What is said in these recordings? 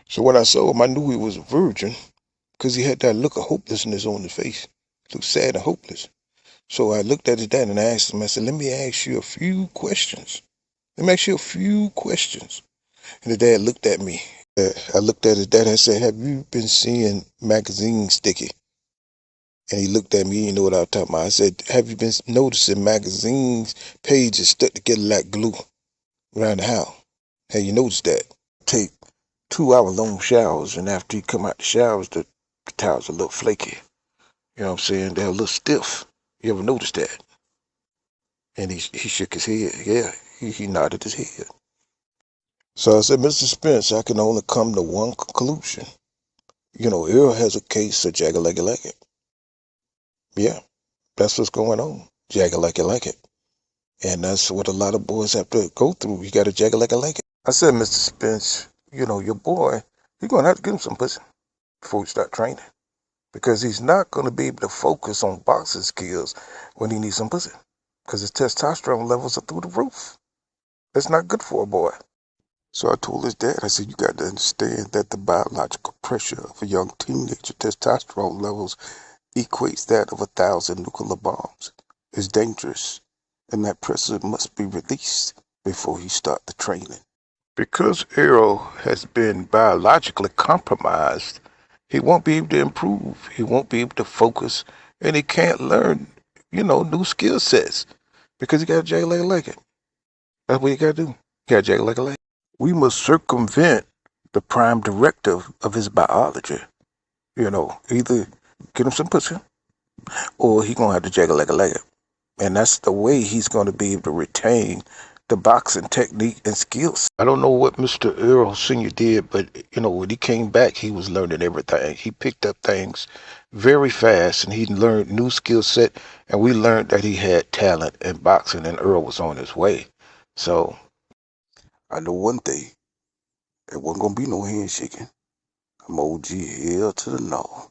So when I saw him, I knew he was a virgin because he had that look of hopelessness on his face. He looked sad and hopeless. So I looked at his dad and I asked him, I said, let me ask you a few questions. Let me ask you a few questions. And the dad looked at me. I looked at his dad and I said, have you been seeing magazines, Sticky? And he looked at me, you know what I was talking about. I said, have you been noticing magazines, pages stuck together like glue around the house? Have you noticed that? Take 2 hour long showers, and after you come out the showers, the towels are a little flaky. You know what I'm saying? They're a little stiff. You ever noticed that? And he shook his head. Yeah, he nodded his head. So I said, Mr. Spence, I can only come to one conclusion. You know, Errol has a case of jagger-leggy-leggy. Yeah, that's what's going on. Jagger-leggy-leggy. And that's what a lot of boys have to go through. You got to jagger-leggy-leggy. I said, Mr. Spence, you know, your boy, you're going to have to give him some pussy before we start training. Because he's not going to be able to focus on boxing skills when he needs some pussy. Because his testosterone levels are through the roof. That's not good for a boy. So I told his dad, I said, you got to understand that the biological pressure of a young teenager testosterone levels equates that of 1,000 nuclear bombs. It's dangerous, and that pressure must be released before he start the training. Because Errol has been biologically compromised, he won't be able to improve. He won't be able to focus, and he can't learn, new skill sets because he got jagger-leggy-leggy. That's what you got to do. You got jagger-leggy-leggy. We must circumvent the prime directive of his biology. Either get him some pussy or he gonna have to jagger-leggy-leggy. And that's the way he's gonna be able to retain the boxing technique and skills. I don't know what Mr. Errol Sr. did, but when he came back, he was learning everything. He picked up things very fast and he learned new skill set, and we learned that he had talent in boxing, and Errol was on his way. So I know one thing. There wasn't gonna be no handshaking. I'm OG, hell to the no.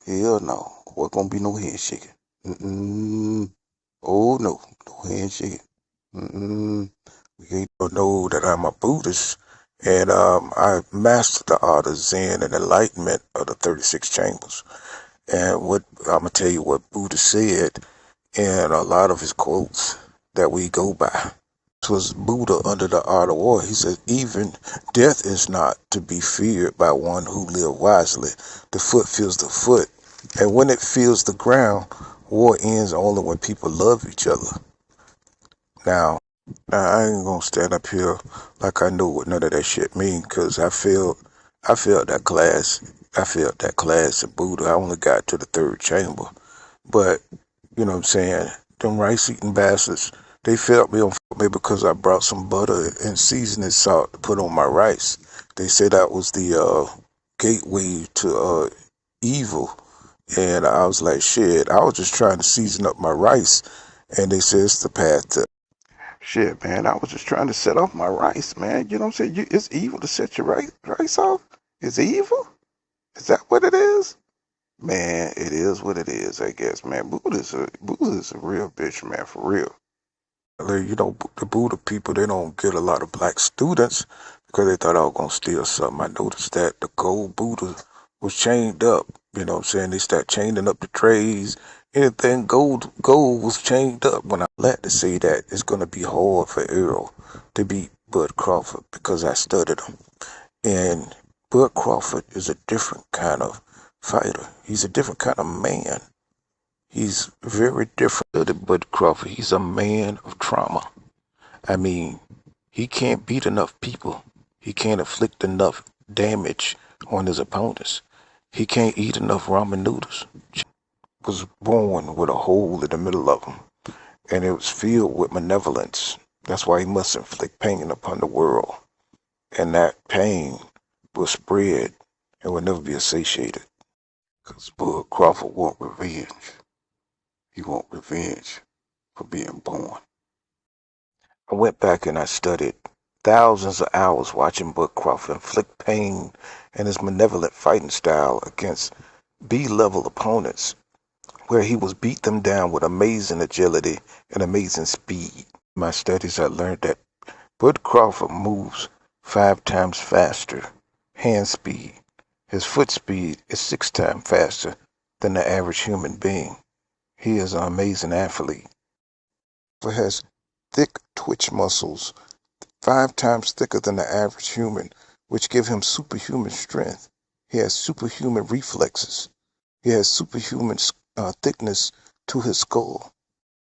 Hell no. Wasn't gonna be no handshaking. Oh no, no handshaking. We can't know that I'm a Buddhist, and I mastered the art of Zen and enlightenment of the 36 chambers. And what I'm gonna tell you what Buddha said in a lot of his quotes that we go by. This was Buddha under the art of war. He said, even death is not to be feared by one who live wisely. The foot feels the foot, and when it feels the ground, war ends only when people love each other. Now I ain't gonna stand up here like I know what none of that shit mean, because I failed that class. I failed that class in Buddha. I only got to the third chamber. But, you know what I'm saying, them rice-eating bastards, they failed me because I brought some butter and seasoning salt to put on my rice. They said that was the gateway to evil. And I was like, shit, I was just trying to season up my rice. And they said it's the path to... Shit, man, I was just trying to set off my rice, man. You know what I'm saying? It's evil to set your rice off? It's evil? Is that what it is? Man, it is what it is, I guess, man. Buddha's a real bitch, man, for real. The Buddha people, they don't get a lot of black students because they thought I was going to steal something. I noticed that the gold Buddha was chained up. You know what I'm saying? They start chaining up the trays. Anything gold was chained up. When I'm glad to say that it's going to be hard for Errol to beat Bud Crawford because I studied him. And Bud Crawford is a different kind of fighter. He's a different kind of man. He's very different than Bud Crawford. He's a man of trauma. I mean, he can't beat enough people. He can't inflict enough damage on his opponents. He can't eat enough ramen noodles. He was born with a hole in the middle of him, and it was filled with malevolence. That's why he must inflict pain upon the world. And that pain will spread and will never be satiated. Because Bud Crawford want revenge. He want revenge for being born. I went back and I studied thousands of hours watching Bud Crawford inflict pain and his malevolent fighting style against B-level opponents, where he was beat them down with amazing agility and amazing speed. In my studies, I learned that Bud Crawford moves 5 times faster hand speed. His foot speed is 6 times faster than the average human being. He is an amazing athlete. He has thick twitch muscles, 5 times thicker than the average human, which give him superhuman strength. He has superhuman reflexes. He has superhuman thickness to his skull.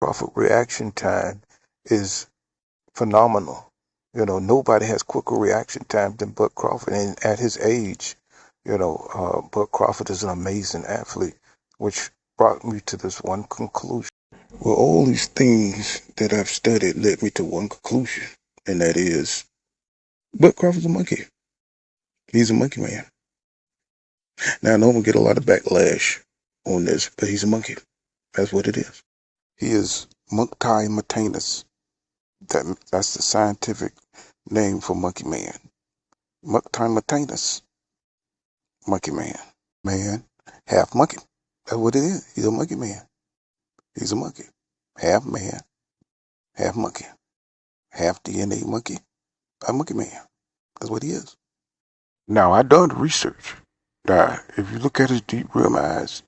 Crawford reaction time is phenomenal. Nobody has quicker reaction time than Bud Crawford. And at his age, Bud Crawford is an amazing athlete, which brought me to this one conclusion. Well, all these things that I've studied led me to one conclusion, and that is Bud Crawford's a monkey. He's a monkey man. Now, I know I'm going to get a lot of backlash on this, but he's a monkey. That's what it is. He is Monktai Matanus. That's the scientific name for monkey man. Monktai Matanus. Monkey man. Man, half monkey. That's what it is. He's a monkey man. He's a monkey. Half man, half monkey. Half DNA monkey. A monkey man. That's what he is. Now, I done the research. Now, if you look at his deep rim eyes,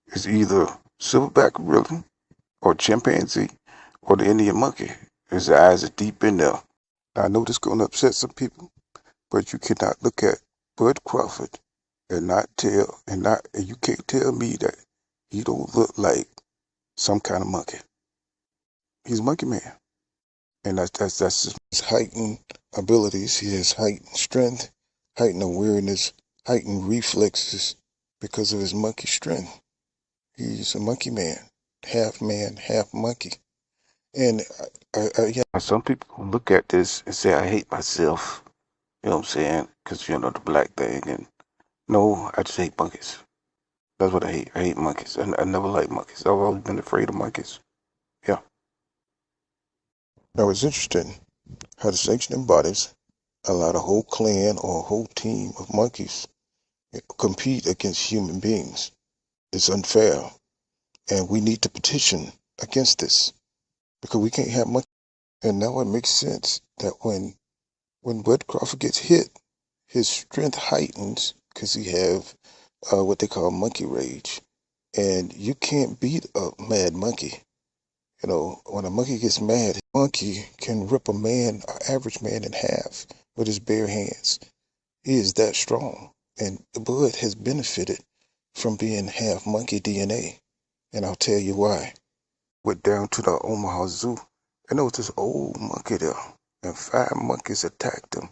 it's either silverback gorilla or chimpanzee or the Indian monkey. His eyes are deep in there. Now, I know this is going to upset some people, but you cannot look at Bud Crawford and you can't tell me that he don't look like some kind of monkey. He's a monkey man. And that's his heightened abilities. He has heightened strength, heightened awareness, heightened reflexes because of his monkey strength. He's a monkey man, half monkey. And some people gonna look at this and say, I hate myself. You know what I'm saying? Because, the black thing. And no, I just hate monkeys. That's what I hate. I hate monkeys. I never liked monkeys. I've always been afraid of monkeys. Yeah. Now, it's interesting how the sanctioning bodies allow a whole clan or a whole team of monkeys compete against human beings. It's unfair. And we need to petition against this because we can't have monkeys. And now it makes sense that when Bud Crawford gets hit, his strength heightens because he have what they call monkey rage. And you can't beat a mad monkey. When a monkey gets mad, a monkey can rip an average man in half with his bare hands. He is that strong. And Bud has benefited from being half monkey DNA. And I'll tell you why. Went down to the Omaha Zoo, and there was this old monkey there, and 5 monkeys attacked him.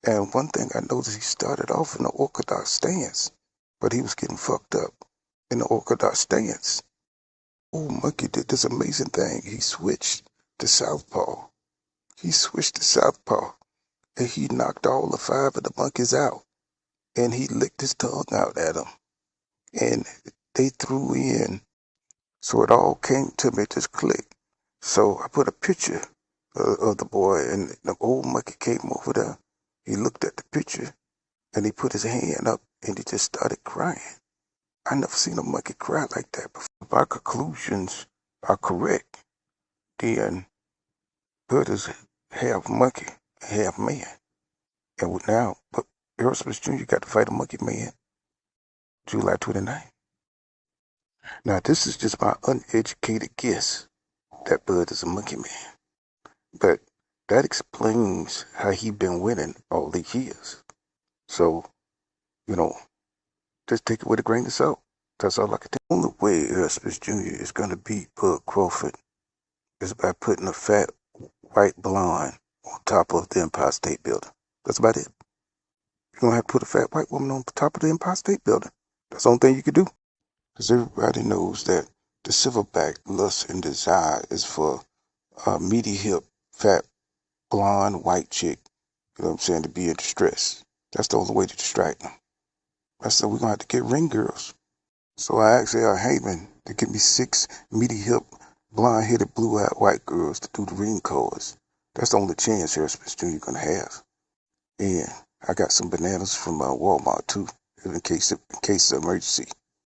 And one thing I noticed, he started off in the orthodox stance, but he was getting fucked up in the orthodox stance. Old monkey did this amazing thing. He switched to southpaw. And he knocked all the 5 of the monkeys out. And he licked his tongue out at them. And they threw in. So it all came to me, just clicked. So I put a picture of the boy, and the old monkey came over there. He looked at the picture, and he put his hand up, and he just started crying. I never seen a monkey cry like that before. If our conclusions are correct, then Bud is half monkey, half man. And now, but Errol Jr. got to fight a monkey man July 29th. Now, this is just my uneducated guess that Bud is a monkey man. But that explains how he been winning all these years. So, just take it with a grain of salt. That's all I can tell. The only way Errol Jr. is going to beat Bud Crawford is by putting a fat white blonde on top of the Empire State Building. That's about it. You're going to have to put a fat white woman on top of the Empire State Building. That's the only thing you can do. Because everybody knows that the silverback lust and desire is for a meaty hip, fat, blonde, white chick, to be in distress. That's the only way to distract them. That's so we're going to have to get ring girls. So I asked Al Heyman to give me 6 meaty hip, blonde-headed, blue-eyed white girls to do the ring chorus. That's the only chance Harris Jr. going to have. And I got some bananas from Walmart, too, in case of emergency.